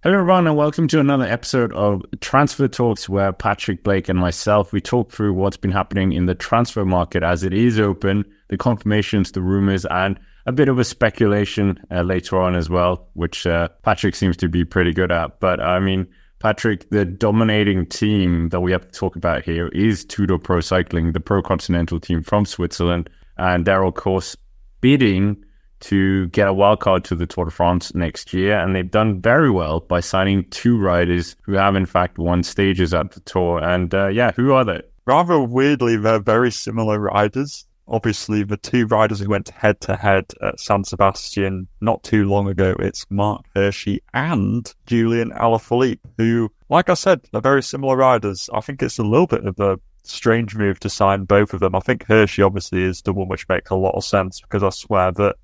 Hello everyone and welcome to another episode of Transfer Talks where Patrick, Blake and myself, we talk through what's been happening in the transfer market as it is open, the confirmations, the rumours and a bit of a speculation later on as well, which Patrick seems to be pretty good at. But I mean, Patrick, the dominating team that we have to talk about here is Tudor Pro Cycling, the pro-continental team from Switzerland, and they're of course bidding to get a wildcard to the Tour de France next year. And they've done very well by signing two riders who have in fact won stages at the Tour. And who are they? Rather weirdly, they're very similar riders. Obviously, the two riders who went head-to-head at San Sebastian not too long ago, it's Marc Hirschi and Julian Alaphilippe, who, like I said, are very similar riders. I think it's a little bit of a strange move to sign both of them. I think Hirschi obviously is the one which makes a lot of sense because I swear that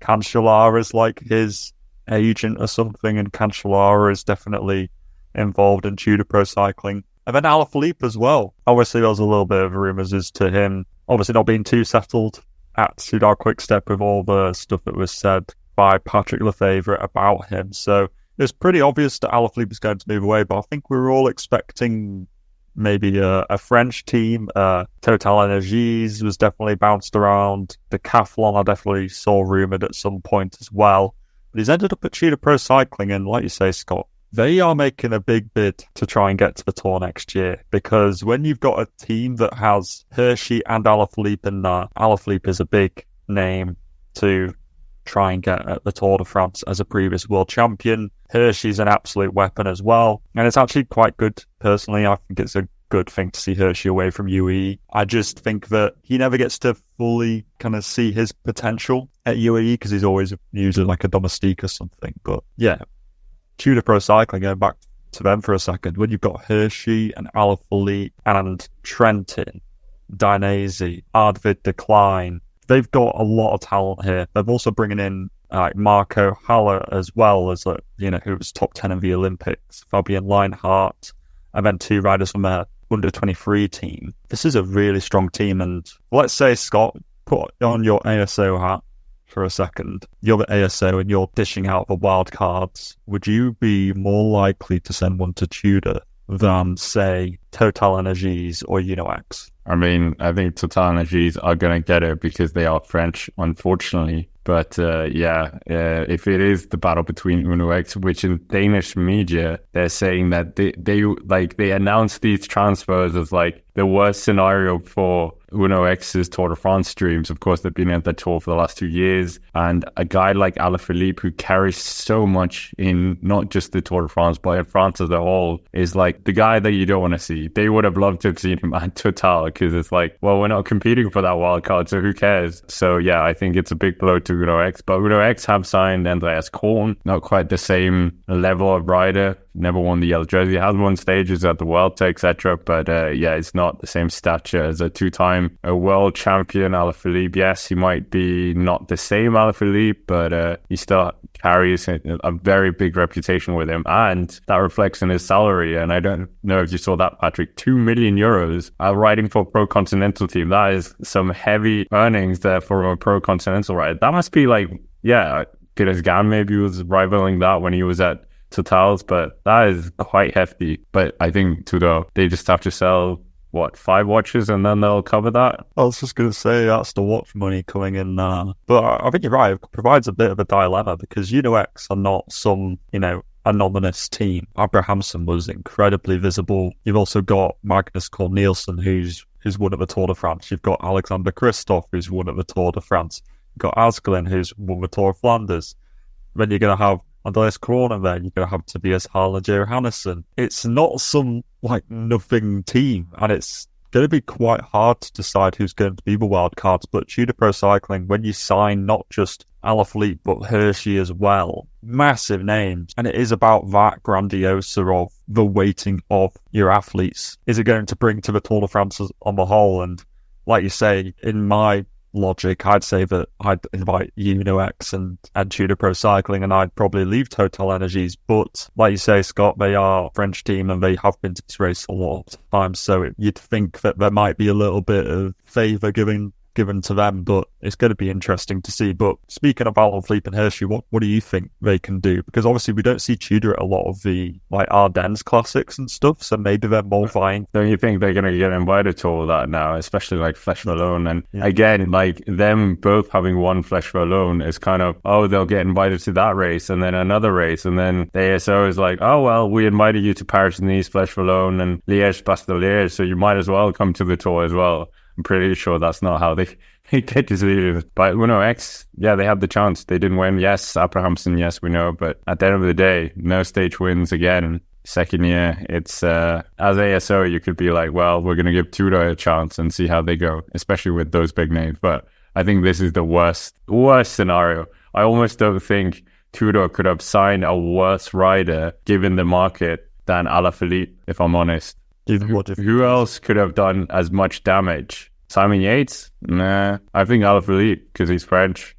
Cancellara is like his agent or something, and Cancellara is definitely involved in Tudor Pro Cycling. And then Alaphilippe as well. Obviously, there was a little bit of rumours as to him obviously not being too settled at Soudal Quickstep with all the stuff that was said by Patrick Lefevre about him. So it was pretty obvious that Alaphilippe was going to move away, but I think we were all expecting maybe a French team. Total Energies was definitely bounced around. Decathlon I definitely saw rumoured at some point as well. But he's ended up at Tudor Pro Cycling, and like you say, Scott, they are making a big bid to try and get to the Tour next year, because when you've got a team that has Hirschi and Alaphilippe in there, Alaphilippe is a big name to try and get at the Tour de France as a previous world champion. Hirschi's an absolute weapon as well, and it's actually quite good personally. I think it's a good thing to see Hirschi away from UAE. I just think that he never gets to fully kind of see his potential at UAE because he's always usually like a domestique or something. But yeah, Tudor Pro Cycling, going back to them for a second, when you've got Hirschi and Alaphilippe and Trentin, Dainese, Arvid de Klein, they've got a lot of talent here. They're also bringing in Marco Haller as well as, who was top 10 in the Olympics, Fabian Leinhardt, and then two riders from their under-23 team. This is a really strong team, and let's say, Scott, put on your ASO hat for a second. You're the ASO and you're dishing out the wild cards. Would you be more likely to send one to Tudor than, say, Total Energies or Uno-X? I mean, I think Total Energies are going to get it because they are French, unfortunately. But if it is the battle between Uno-X, which in Danish media, they're saying that they announced these transfers as like the worst scenario for Uno-X's Tour de France dreams. Of course, they've been at the Tour for the last 2 years. And a guy like Alaphilippe, who carries so much in not just the Tour de France, but in France as a whole, is like the guy that you don't want to see. They would have loved to have seen him at Total because it's like, well, we're not competing for that wild card, so who cares? So yeah, I think it's a big blow to Uno-X. But Uno-X have signed Andreas Korn, not quite the same level of rider. Never won the yellow jersey, has won stages at the Vuelta, etc. But it's not the same stature as a two-time world champion Alaphilippe. Yes, he might be not the same Alaphilippe, but he still carries a very big reputation with him, and that reflects in his salary. And I don't know if you saw that, Patrick, 2 million euros riding for a pro-continental team. That is some heavy earnings there for a pro-continental rider. That must be like, Peter Gan maybe was rivaling that when he was at Totals, but that is quite hefty. But I think Tudor, they just have to sell 5 watches and then they'll cover that. I was just going to say that's the watch money coming in now. But I think you're right, it provides a bit of a dilemma because Uno-X are not some, anonymous team. Abrahamsen was incredibly visible. You've also got Magnus Cort Nielsen, who's won at the Tour de France. You've got Alexander Kristoff, who's won at the Tour de France. You've got Askelin, who's won the Tour of Flanders. Then you're going to have Andreas Krohn there, you're going to have Tobias Harlan, Johannesson. It's not some, nothing team, and it's going to be quite hard to decide who's going to be the wild cards. But Tudor Pro Cycling, when you sign not just Alaphilippe, but Hirschi as well, massive names, and it is about that grandiosa of the weighting of your athletes. Is it going to bring to the Tour de France on the whole? And like you say, in my logic, I'd say that I'd invite Uno-X and Tudor Pro Cycling, and I'd probably leave Total Energies. But like you say, Scott, they are a French team and they have been to this race a lot of times, so you'd think that there might be a little bit of favour given given to them, but it's going to be interesting to see. But speaking of Alaphilippe and Hirschi, what do you think they can do? Because obviously we don't see Tudor at a lot of the like Ardennes classics and stuff, so maybe they're more vying. Don't you think they're going to get invited to all that now, especially like Flèche Wallonne? And again, like them both having won Flèche Wallonne is kind of, oh, they'll get invited to that race and then another race, and then the ASO is like, oh well, we invited you to Paris-Nice, Flèche Wallonne and Liège-Bastogne-Liège, so you might as well come to the Tour as well. I'm pretty sure that's not how they get diseases. But Uno X, yeah, they had the chance. They didn't win. Yes, Abrahamson, yes, we know. But at the end of the day, no stage wins again. Second year, it's as ASO, you could be like, well, we're going to give Tudor a chance and see how they go, especially with those big names. But I think this is the worst scenario. I almost don't think Tudor could have signed a worse rider given the market than Alaphilippe, if I'm honest. Who else could have done as much damage? Simon Yates? Nah. I think Alaphilippe, because he's French.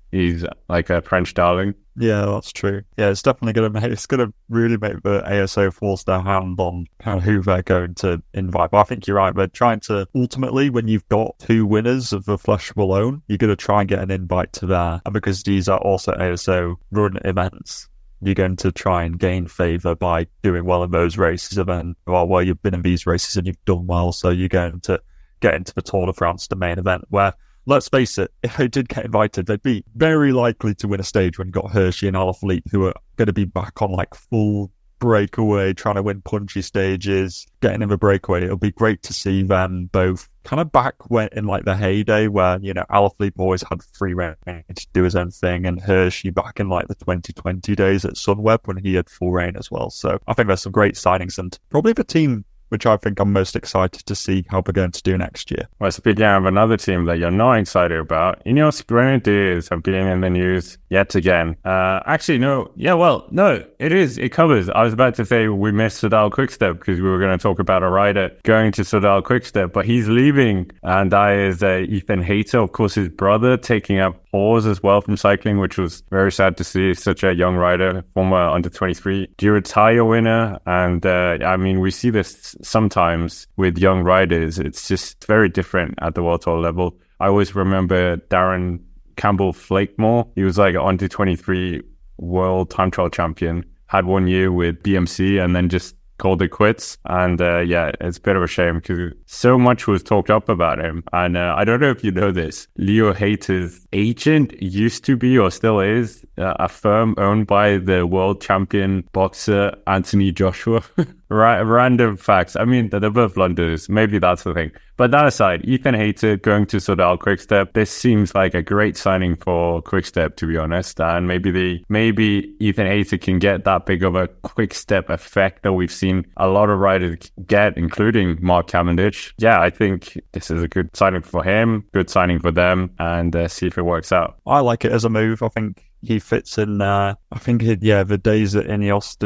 He's like a French darling. Yeah, that's true. Yeah, it's definitely going to really make the ASO force their hand on kind of who they're going to invite. But I think you're right. They're trying to, ultimately, when you've got 2 winners of the Flèche Wallonne, you're going to try and get an invite to there. And because these are also ASO run events, you're going to try and gain favour by doing well in those races. And then, well, you've been in these races and you've done well, so you're going to get into the Tour de France, the main event, where, let's face it, if they did get invited, they'd be very likely to win a stage when you've got Hirschi and Alaphilippe, who are going to be back on like full breakaway, trying to win punchy stages, getting in the breakaway. It'll be great to see them both kind of back when in like the heyday where, you know, Alaphilippe always had free reign to do his own thing, and Hirschi back in like the 2020 days at Sunweb when he had full reign as well. So I think there's some great signings, and probably the team which I think I'm most excited to see how we're going to do next year. Well, speaking of another team that you're not excited about, Ineos Grenadiers have been in the news yet again. Actually, no. Yeah, well, no, it is. It covers. I was about to say we missed Soudal Quickstep because we were going to talk about a rider going to Soudal Quickstep, but he's leaving, and that is Ethan Hayter, of course, his brother, taking up pause as well from cycling, which was very sad to see. Such a young rider, former under-23 Giro d'Italia winner. And I mean, we see this sometimes with young riders. It's just very different at the World Tour level. I always remember Darren Campbell Flakemore. He was like an under-23 world time trial champion, had 1 year with BMC and then just called it quits. And yeah, it's a bit of a shame because so much was talked up about him. And I don't know if you know this, Leo Hayter's agent used to be or still is a firm owned by the world champion boxer Anthony Joshua. Random facts. I mean, they're both Londoners. Maybe that's the thing. But that aside, Ethan Hayter going to Soudal Quickstep, this seems like a great signing for Quickstep, to be honest. And maybe Ethan Hayter can get that big of a Quickstep effect that we've seen a lot of riders get, including Marc Cavendish. Yeah, I think this is a good signing for him, good signing for them, and see if it works out. I like it as a move. I think he fits in there. I think, the days at Ineos,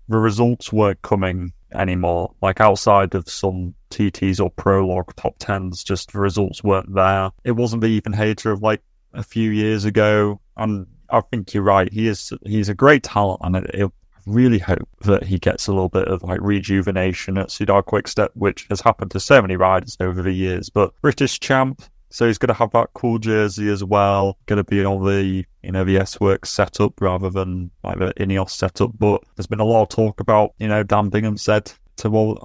the results weren't coming anymore. Like outside of some TTs or prologue top 10s, just the results weren't there. It wasn't the Ethan Hayter of like a few years ago. And I think you're right. He's a great talent, and I really hope that he gets a little bit of like rejuvenation at Soudal Quickstep, which has happened to so many riders over the years. But British champ, so he's going to have that cool jersey as well. Going to be on the, the S-Works setup rather than like the Ineos setup. But there's been a lot of talk about, Dan Bingham said to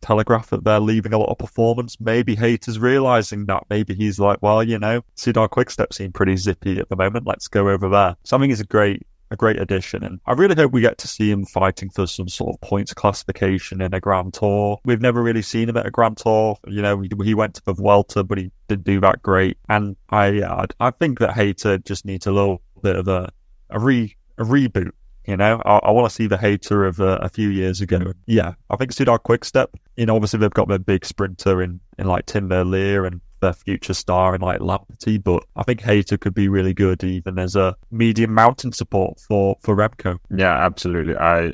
Telegraph that they're leaving a lot of performance. Maybe Hayter's realising that. Maybe he's like, well, Soudal Quickstep seem pretty zippy at the moment. Let's go over there. So I think it's a great addition, and I really hope we get to see him fighting for some sort of points classification in a Grand Tour. We've never really seen him at a Grand Tour. He went to the Vuelta, but he didn't do that great. And I think that Hayter just needs a little bit of a reboot. I want to see the Hayter of a few years ago. Yeah, I think Soudal Quickstep, obviously they've got their big sprinter in like Tim Merlier and their future star in like Lamperty, but I think Hayter could be really good even as a medium mountain support for Remco. Yeah, absolutely. I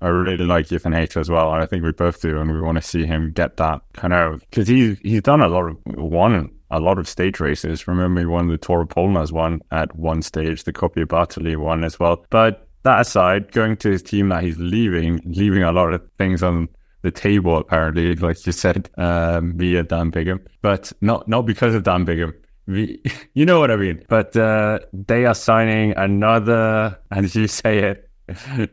really like Ethan Hayter as well, and I think we both do, and we want to see him get that kind of, because he's done won a lot of stage races. Remember, he won the Tour of Polnas one at one stage, the Coppi Bartoli one as well. But that aside, going to his team that he's leaving a lot of things on the table, apparently, like you said, via Dan Bigham. But not because of Dan Bigham. You know what I mean. But they are signing another, as you say it,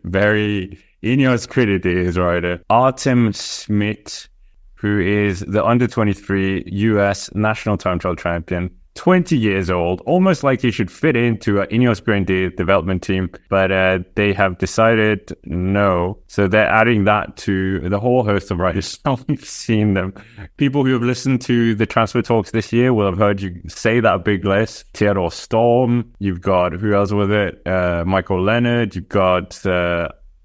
very Ineos Grenadiers rider, Artem Smit, who is the under-23 US national time trial champion, 20 years old, almost like he should fit into an Ineos Grenadier development team, but they have decided no. So they're adding that to the whole host of riders. We've seen them. People who have listened to the transfer talks this year will have heard you say that big list. Theodor Storm, you've got, who else was it? Michael Leonard, you've got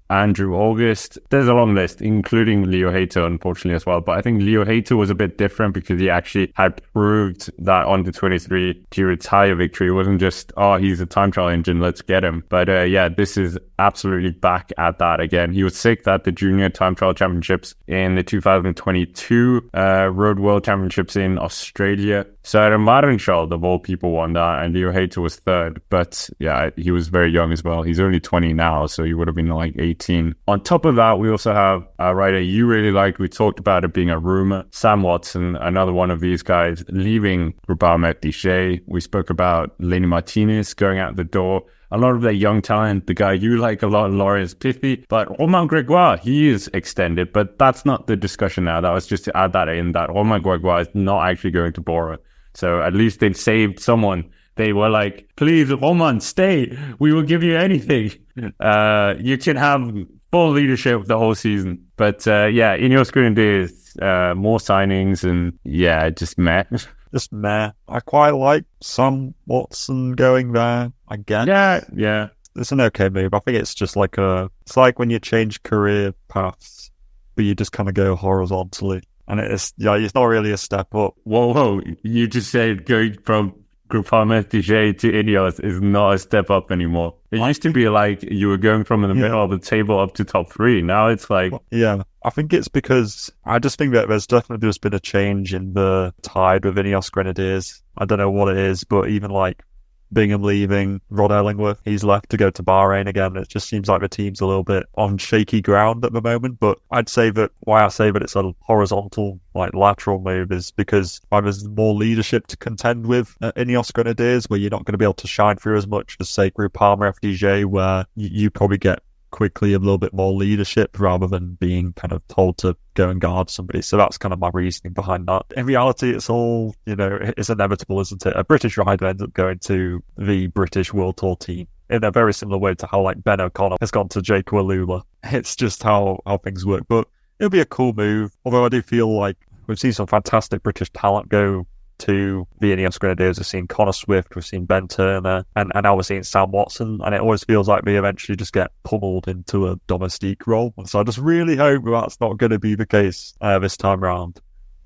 Andrew August. There's a long list, including Leo Hayter, unfortunately, as well. But I think Leo Hayter was a bit different because he actually had proved that under 23 Giro d'Italia victory. It wasn't just, oh, he's a time trial engine, let's get him. But yeah, this is absolutely back at that again. He was sixth at the Junior Time Trial Championships in the 2022 Road World Championships in Australia. So Adam Marenschal, of all people, won that, and Leo Hayter was third. But yeah, he was very young as well. He's only 20 now, so he would have been like 18. On top of that, we also have a rider you really liked. We talked about it being a rumor. Sam Watson, another one of these guys, leaving Groupama FDJ. We spoke about Lenny Martinez going out the door. A lot of their young talent, the guy you like a lot, Lawrence Piffy, but Romain Gregoire, he is extended, but that's not the discussion now. That was just to add that in, that Romain Gregoire is not actually going to Bora. So at least they've saved someone. They were like, please, Roman, stay. We will give you anything. You can have full leadership the whole season. But yeah, Ineos Grenadiers, more signings, and yeah, just meh. Just meh. I quite like Sam Watson going there, I guess. Yeah. It's an okay move. I think it's just like it's like when you change career paths, but you just kind of go horizontally. And it's not really a step up. Whoa. You just said going from Groupama FDJ to Ineos is not a step up anymore. It used to be like you were going from in the middle of the table up to top three. Now it's like... Yeah, I think it's because I just think that there's definitely just been a change in the tide with Ineos Grenadiers. I don't know what it is, but even like Bingham leaving, Rod Ellingworth, he's left to go to Bahrain again. It just seems like the team's a little bit on shaky ground at the moment. But I'd say that why I say that it's a horizontal, like lateral move is because there's more leadership to contend with at Ineos Grenadiers, where you're not going to be able to shine through as much as, say, Groupama FDJ, where you probably get quickly a little bit more leadership rather than being kind of told to go and guard somebody. So that's kind of my reasoning behind that. In reality, it's all, it's inevitable, isn't it? A British rider ends up going to the British World Tour team in a very similar way to how like Ben O'Connor has gone to Jake Walula. It's just how things work. But it'll be a cool move. Although I do feel like we've seen some fantastic British talent go to the Ineos Grenadiers. We've seen Connor Swift, we've seen Ben Turner, and now we're seeing Sam Watson, and it always feels like they eventually just get pummeled into a domestique role. And so I just really hope that's not going to be the case this time around.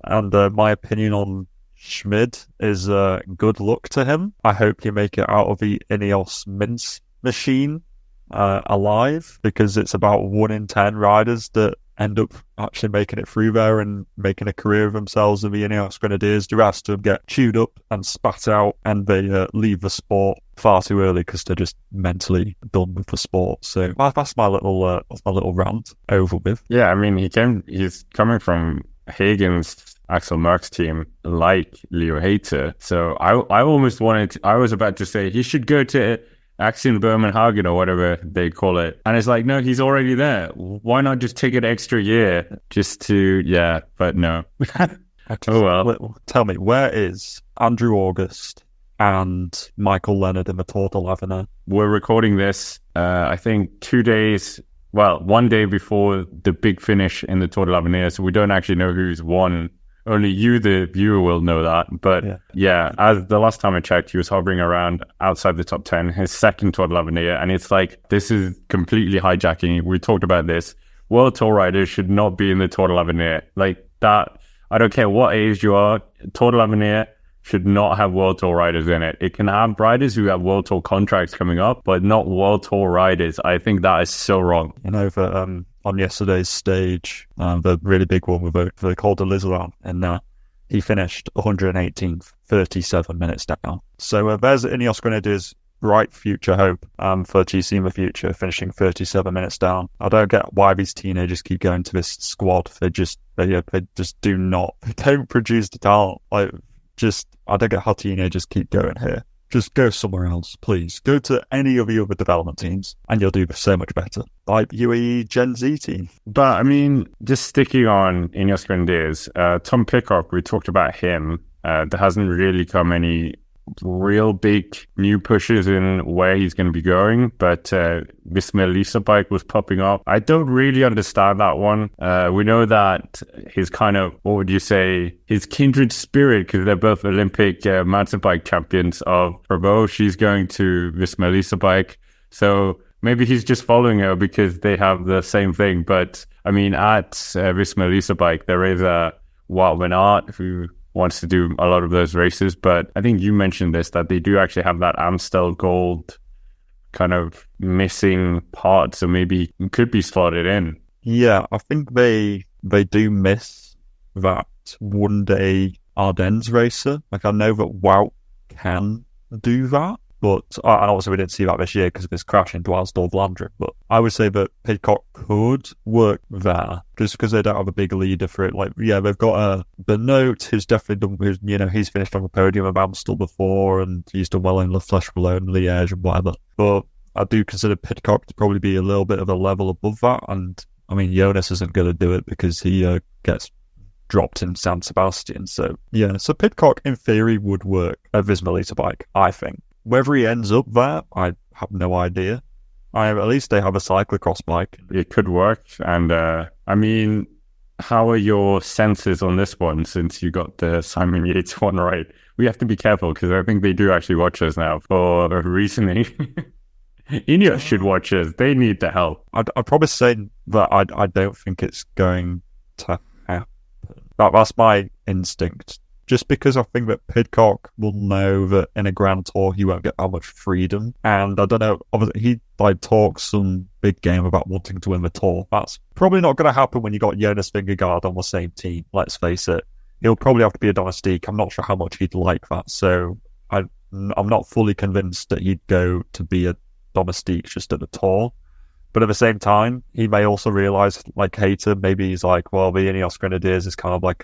And my opinion on Schmid is good luck to him. I hope you make it out of the Ineos mince machine alive, because it's about 1 in 10 riders that end up actually making it through there and making a career of themselves in the Ineos Grenadiers. The rest of them get chewed up and spat out, and they leave the sport far too early because they're just mentally done with the sport. So that's my little rant over with. Yeah, I mean, he's coming from Hagen's Axel Merckx team, like Leo Hayter. So I was about to say he should go to Axiom Birmingham or whatever they call it. And it's like, no, he's already there. Why not just take an extra year just to, but no. Oh, well. Tell me, where is Andrew August and Michael Leonard in the Tour de l'Avenir? We're recording this, I think 1 day before the big finish in the Tour de l'Avenir. So we don't actually know who's won. Only you, the viewer, will know that. But yeah, as the last time I checked, he was hovering around outside the top 10, his second Tour de l'Avenir. And it's like, this is completely hijacking. We talked about this. World Tour riders should not be in the Tour de l'Avenir. Like that, I don't care what age you are, Tour de l'Avenir should not have World Tour riders in it. It can have riders who have World Tour contracts coming up, but not World Tour riders. I think that is so wrong. On yesterday's stage, the really big one with the Col de l'Isola, and he finished 118th, 37 minutes down. So there's Ineos Grenadiers bright future hope for GC in the future, finishing 37 minutes down. I don't get why these teenagers keep going to this squad. They just do not. They don't produce the talent. I don't get how teenagers keep going here. Just go somewhere else, please. Go to any of the other development teams, and you'll do so much better. Like UAE Gen Z team. But, I mean, just sticking on Ineos Grenadiers, Tom Pidcock, we talked about him. There hasn't really come any real big new pushes in where he's going to be going, but this Melissa bike was popping up. I don't really understand that one. We know that his kind of, what would you say, his kindred spirit, because they're both Olympic mountain bike champions of Bravo. She's going to this Melissa bike, so maybe he's just following her because they have the same thing. But I mean, at this Melissa bike, there is a Wout van Aert who wants to do a lot of those races, but I think you mentioned this, that they do actually have that Amstel Gold kind of missing part, so maybe it could be slotted in. Yeah, I think they do miss that one day Ardennes racer. Like, I know that Wout can do that, but and also we didn't see that this year because of his crash in Dwars-Dorflandre. But I would say that Pidcock could work there just because they don't have a big leader for it. Like, yeah, they've got Benoit, who's definitely done, he's finished on the podium of Amstel before, and he's done well in La Flèche Wallonne, Liège, and whatever. But I do consider Pidcock to probably be a little bit of a level above that. And I mean, Jonas isn't going to do it because he gets dropped in San Sebastian. So yeah, so Pidcock in theory would work at this Melita bike, I think. Whether he ends up there, I have no idea. At least they have a cyclocross bike. It could work. And I mean, how are your senses on this one since you got the Simon Yates one right? We have to be careful because I think they do actually watch us now for reasoning. Ineos should watch us. They need the help. I'd probably say that I don't think it's going to happen. That's my instinct. Just because I think that Pidcock will know that in a Grand Tour he won't get that much freedom. And I don't know, obviously he talks some big game about wanting to win the Tour. That's probably not going to happen when you got Jonas Vingegaard on the same team, let's face it. He'll probably have to be a domestique. I'm not sure how much he'd like that. So I'm not fully convinced that he'd go to be a domestique just at the Tour. But at the same time, he may also realise, like Hayter, maybe he's like, well, the Ineos Grenadiers is kind of like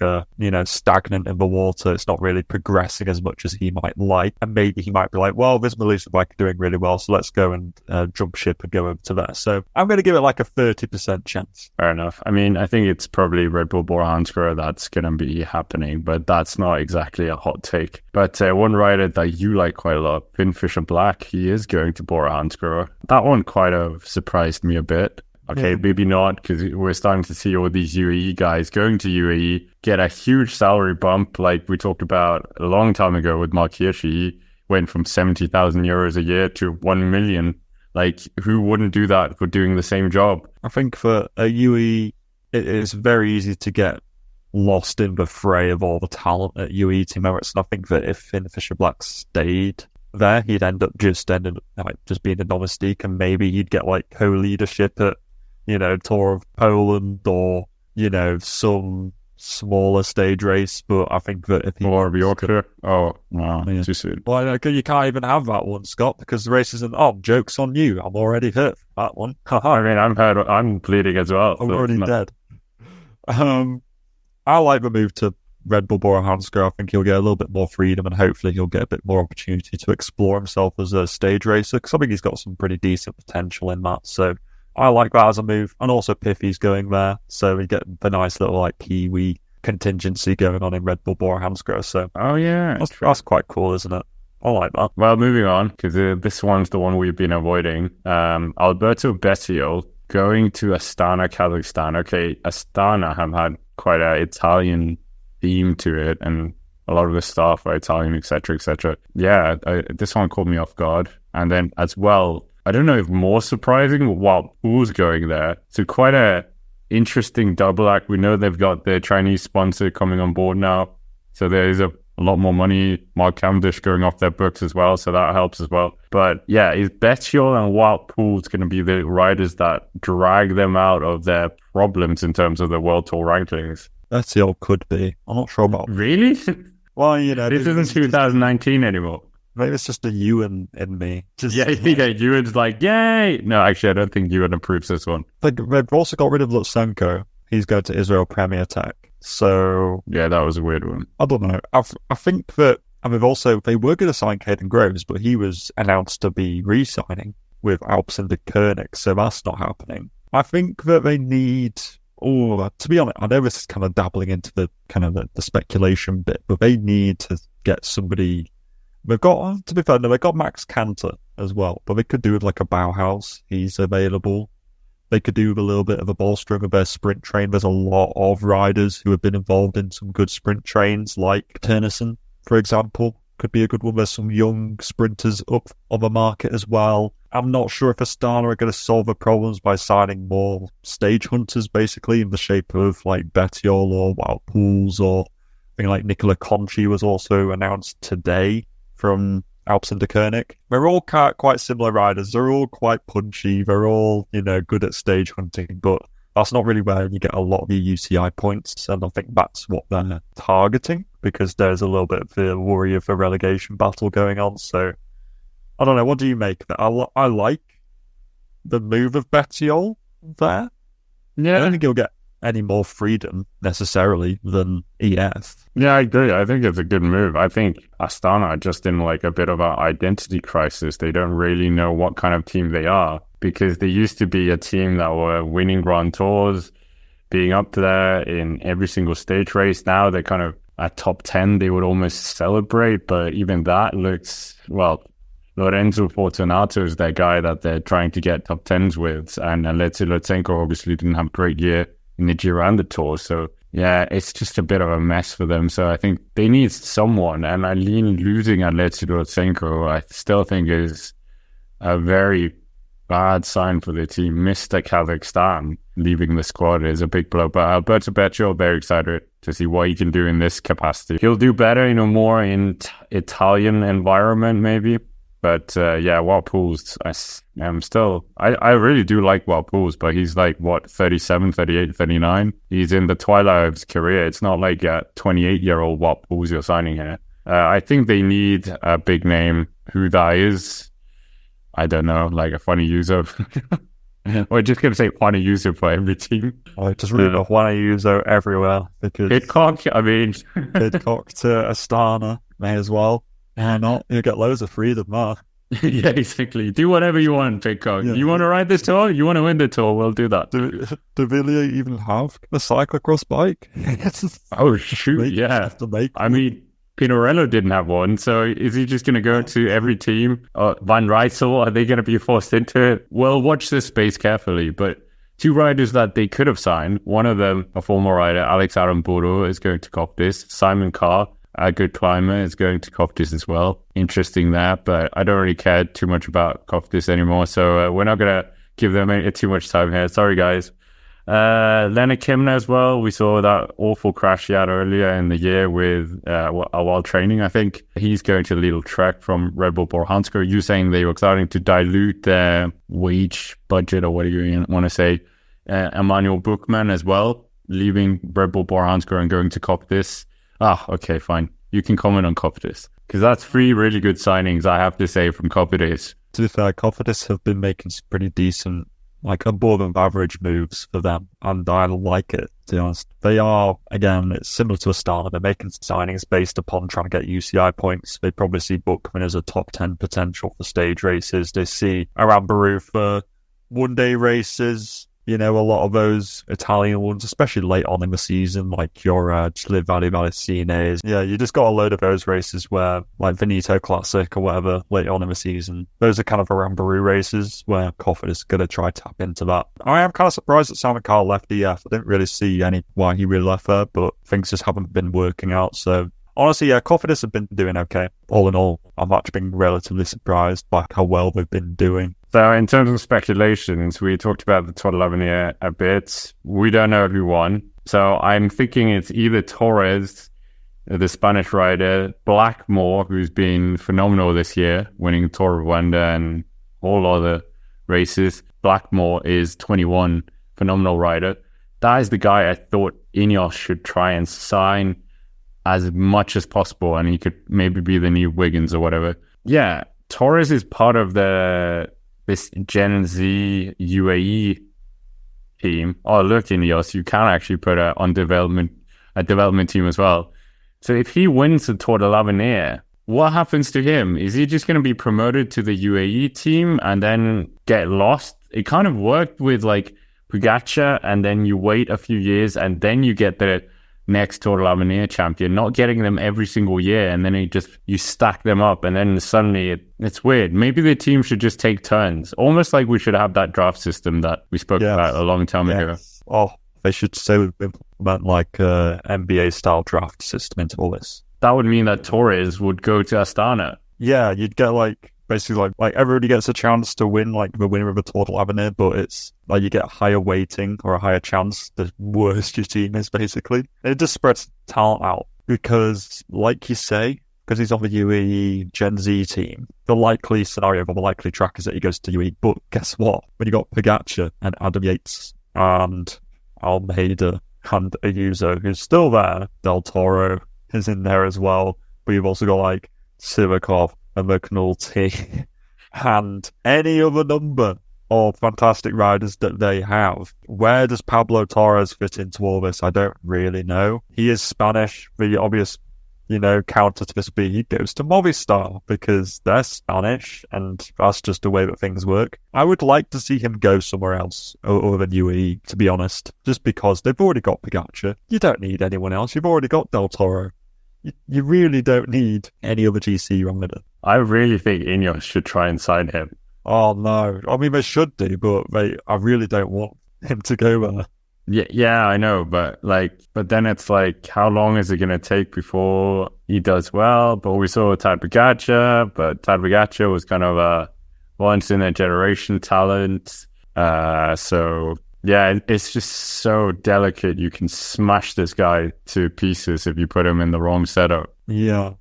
stagnant in the water. It's not really progressing as much as he might like. And maybe he might be like, well, this Melissa bike is doing really well, so let's go and jump ship and go over to there. So I'm going to give it like a 30% chance. Fair enough. I mean, I think it's probably Red Bull Bora-Hansgrohe that's going to be happening, but that's not exactly a hot take. But one rider that you like quite a lot, Finn Fisher-Black, he is going to Bora-Hansgrohe. That one quite surprised me a bit. Okay, maybe not, because we're starting to see all these UAE guys going to UAE get a huge salary bump, like we talked about a long time ago with Marc Hirschi. He went from 70,000 euros a year to 1 million. Like, who wouldn't do that for doing the same job? I think for a UAE, it is very easy to get lost in the fray of all the talent at UAE Team Emirates. And I think that if Finn Fisher-Black stayed there, he'd end up just being a domestique, and maybe he'd get like co-leadership at, Tour of Poland or, some smaller stage race. But I think that if he... Or Yorkshire. Oh, no, too soon. Well, you can't even have that one, Scott, because the race isn't on. Joke's on you. I'm already hurt for that one. I mean, I'm bleeding as well. I'm already dead. I like the move to Red Bull Bora-Hansgrohe. I think he'll get a little bit more freedom, and hopefully he'll get a bit more opportunity to explore himself as a stage racer, because I think he's got some pretty decent potential in that. So I like that as a move. And also Piffy's going there, so we get the nice little like Kiwi contingency going on in Red Bull Bora-Hansgrohe. So that's quite cool, isn't it? I like that. Well, moving on, because this one's the one we've been avoiding. Alberto Bettiol going to Astana, Kazakhstan. Okay, Astana have had quite an Italian theme to it, and a lot of the staff are Italian, etc., etc. Yeah, this one caught me off guard. And then as well, I don't know if more surprising, while Pool's going there. So quite a interesting double act. We know they've got their Chinese sponsor coming on board now, so there is a lot more money. Mark Cavendish going off their books as well, so that helps as well. But yeah, is Bettiol and Wout Poels going to be the riders that drag them out of their problems in terms of the World Tour rankings? Bettiol could be. I'm not sure about. Really? Well, this isn't 2019 anymore. Maybe it's just a Ewan in me. Yeah, Ewan's like, yay! No, actually, I don't think Ewan approves this one. They've also got rid of Lutsenko. He's going to Israel Premier Tech. So... yeah, that was a weird one. I don't know. I think that... and they were going to sign Caden Groves, but he was announced to be re-signing with Alpecin de Koenig, so that's not happening. I think that they need... to be honest, I know this is kind of dabbling into the kind of the speculation bit, but they need to get somebody... they've got, to be fair, no, they've got Max Cantor as well, but they could do with like a Bauhaus. He's available. They could do with a little bit of a bolstering of their sprint train. There's a lot of riders who have been involved in some good sprint trains, like Turnison, for example, could be a good one. There's some young sprinters up on the market as well. I'm not sure if Astana are going to solve the problems by signing more stage hunters, basically, in the shape of like Bettiol or Wout Poels, or I think like Nicola Conchi was also announced today from Alpecin de Koenig. They're all quite similar riders. They're all quite punchy. They're all, good at stage hunting, but that's not really where you get a lot of your UCI points, and I think that's what they're targeting, because there's a little bit of the worry of a relegation battle going on. So, I don't know, what do you make of that? I like the move of Bettiol there. Yeah. I don't think he'll get any more freedom, necessarily, than EF. Yeah, I agree. I think it's a good move. I think Astana are just in like a bit of an identity crisis. They don't really know what kind of team they are, because they used to be a team that were winning Grand Tours, being up there in every single stage race. Now they're kind of at top 10. They would almost celebrate, but even that looks, well, Lorenzo Fortunato is that guy that they're trying to get top 10s with, and Alexei Lutsenko obviously didn't have a great year in the Giro and the Tour. So yeah, it's just a bit of a mess for them. So I think they need someone, and I lean losing Alexei Lutsenko, I still think is a very bad sign for the team. Mr. Kazakhstan leaving the squad is a big blow. But Alberto Bettiol, very excited to see what he can do in this capacity. He'll do better, more in Italian environment maybe. But yeah, Wout Poels, I really do like Wout Poels, but he's like, 37, 38, 39? He's in the twilight of his career. It's not like a 28-year-old Wout Poels you're signing here. I think they need a big name. Who that is, I don't know, like a funny user. We're just going to say funny user for every team. Just read a funny user everywhere, because... Pidcock to Astana, may as well. Why not? You get loads of freedom, Marc. Yeah, exactly. Do whatever you want, Pidcock. Yeah. You want to ride this tour? You want to win the tour? We'll do that. Do Villiers even have a cyclocross bike? Oh, shoot, yeah. I mean, Pinarello didn't have one, so is he just going to go to every team? Van Rijssel, are they going to be forced into it? Well, watch this space carefully, but two riders that they could have signed, one of them, a former rider, Alex Aranburu, is going to Cofidis. Simon Carr, a good climber, is going to Cofidis as well. Interesting that, but I don't really care too much about Cofidis anymore, so we're not going to give them too much time here. Sorry, guys. Leonard Kimner as well. We saw that awful crash he had earlier in the year with while training. I think he's going to Lidl Trek from Red Bull Bora-Hansgrohe. You saying they were starting to dilute their wage budget, or what do you want to say? Emmanuel Buchmann as well, leaving Red Bull Bora-Hansgrohe and going to Cofidis. Okay, fine. You can comment on Cofidis, because that's three really good signings, I have to say, from Cofidis. To be fair, Cofidis have been making some pretty decent, like above average moves for them, and I like it, to be honest. They are, again, it's similar to Astana. They're making signings based upon trying to get UCI points. They probably see Buchmann as a top 10 potential for stage races. They see Aranburu for one-day races. A lot of those Italian ones, especially late on in the season, like Joraj, Live Valle Vallecines. Yeah, you just got a load of those races where, like Veneto Classic or whatever, late on in the season. Those are kind of Aranburu races where Cofidis is going to try to tap into that. I am kind of surprised that Simon Carr left EF. I didn't really see why he really left there, but things just haven't been working out. So honestly, yeah, Cofidis have been doing okay. All in all, I've actually been relatively surprised by how well they've been doing. So in terms of speculations, we talked about the Tour de l'Avenir a bit. We don't know who won. So I'm thinking it's either Torres, the Spanish rider, Blackmore, who's been phenomenal this year, winning Tour of Wonder and all other races. Blackmore is 21, phenomenal rider. That is the guy I thought Ineos should try and sign as much as possible, and he could maybe be the new Wiggins or whatever. yeah, Torres is part of this Gen Z UAE team. Oh, look, Ineos, you can actually put a development team as well. So if he wins the Tour de l'Avenir, what happens to him? Is he just going to be promoted to the UAE team and then get lost? It kind of worked with like Pogacar, and then you wait a few years and then you get the next Tour de l'Avenir champion, not getting them every single year, and then you stack them up, and then suddenly it's weird. Maybe the team should just take turns, almost like we should have that draft system that we spoke about a long time ago. Oh, they should so implement like a NBA style draft system into all this. That would mean that Torres would go to Astana. Yeah, you'd get like basically like everybody gets a chance to win, like the winner of a Tour de l'Avenir, but it's like you get a higher weighting or a higher chance the worse your team is, basically. It just spreads talent out because, like you say, because he's on the UAE Gen Z team, the likely scenario, or the likely track is that he goes to UAE. But guess what? When you got Pogacar and Adam Yates and Almeida and Ayuso, who's still there, Del Toro is in there as well, but you've also got like Sivakov and McNulty and any other number of fantastic riders that they have. Where does Pablo Torres fit into all this? I don't really know. He is Spanish. The obvious, counter to this would be he goes to Movistar because they're Spanish and that's just the way that things work. I would like to see him go somewhere else other than UAE, to be honest, just because they've already got Pogacar. You don't need anyone else. You've already got Del Toro. You really don't need any other GC rider. I really think Ineos should try and sign him. Oh, no. I mean, they should do, but I really don't want him to go there. Yeah, I know, but then it's like, how long is it going to take before he does well? But we saw Tadej Pogacar, but Tadej Pogacar was kind of a once-in-a-generation talent. So, yeah, it's just so delicate. You can smash this guy to pieces if you put him in the wrong setup. Yeah,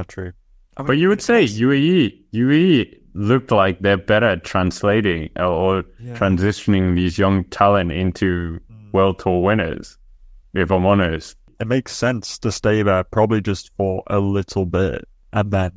true. I mean, but you would say UAE looked like they're better at translating or transitioning these young talent into World Tour winners, if I'm honest. It makes sense to stay there probably just for a little bit and then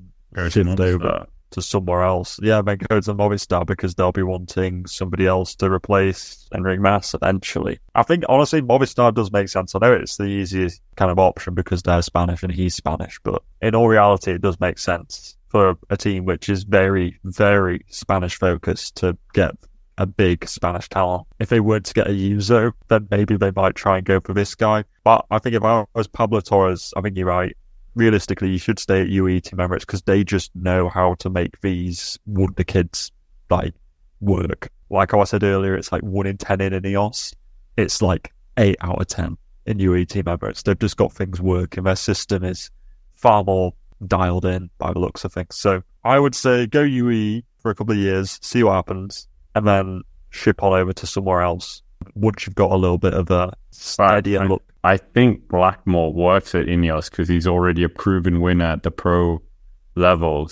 shift over to somewhere else. Yeah, then go to Movistar because they'll be wanting somebody else to replace Enric Mas eventually. I think, honestly, Movistar does make sense. I know it's the easiest kind of option because they're Spanish and he's Spanish, but in all reality, it does make sense for a team which is very, very Spanish-focused to get a big Spanish talent. If they were to get a Ayuso, then maybe they might try and go for this guy. But I think if I was Pablo Torres, I think you're right. Realistically, you should stay at UAE Team Emirates because they just know how to make these wonder kids work. Like how I said earlier, it's like 1 in 10 in Ineos. It's like 8 out of 10 in UAE Team Emirates. They've just got things working. Their system is far more dialed in by the looks of things. So I would say go UAE for a couple of years, see what happens, and then ship on over to somewhere else once you've got a little bit of a steadier look. I think Blackmore works at Ineos because he's already a proven winner at the pro level.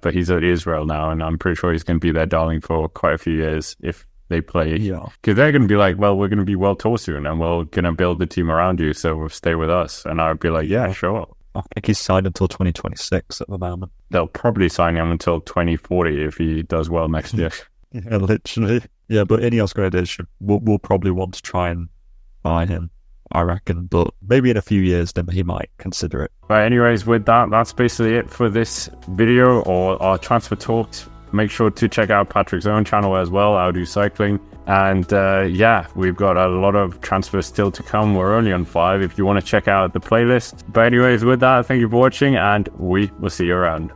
But he's at Israel now, and I'm pretty sure he's going to be their darling for quite a few years if they play. Yeah. Because they're going to be like, well, we're going to be World Tour soon, and we're going to build the team around you, so stay with us. And I would be like, yeah, sure. I think he's signed until 2026 at the moment. They'll probably sign him until 2040 if he does well next year. Yeah, literally. Yeah, but Ineos Grenadiers will probably want to try and buy him, I reckon. But maybe in a few years, then he might consider it. But anyways, with that, that's basically it for this video or our transfer talks. Make sure to check out Patrick's own channel as well, I'll Do Cycling. And we've got a lot of transfers still to come. We're only on 5 if you want to check out the playlist. But anyways, with that, thank you for watching, and we will see you around.